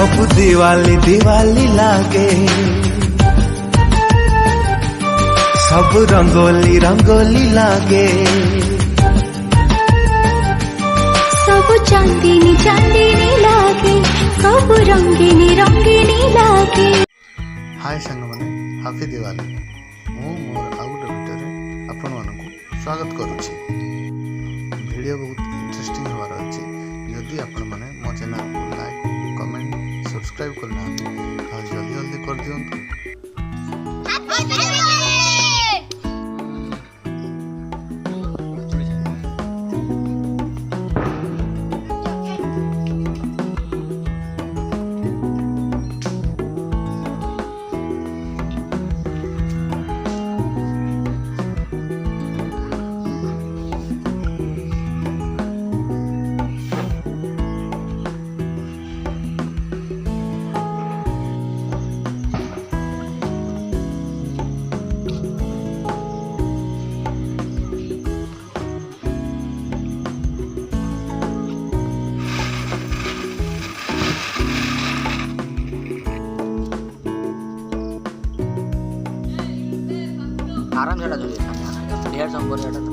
सब दिवाली दिवाली लागे, सब रंगोली रंगोली लागे, सब चांदनी चांदनी लागे, सब रंगीनी रंगीनी लागे। हाय सांग मैंने हाफी दिवाली मु मोर आउ गोटे भिडियो आपण मानक स्वागत करुच्ची। वीडियो बहुत इंटरेस्टिंग होवार अच्छी। जदि आपण मैंने मो चैनल को लाइक कमेंट सब्सक्राइब करना जल्दी जल्दी कर दियंतु। आराम से ढेर संपर्क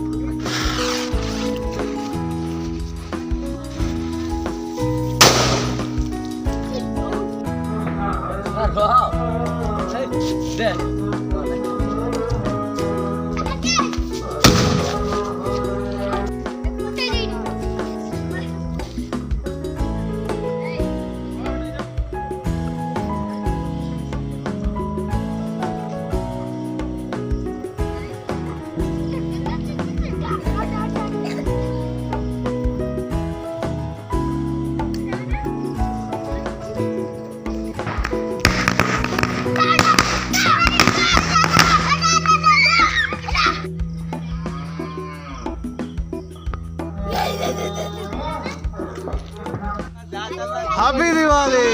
हैप्पी दिवाली।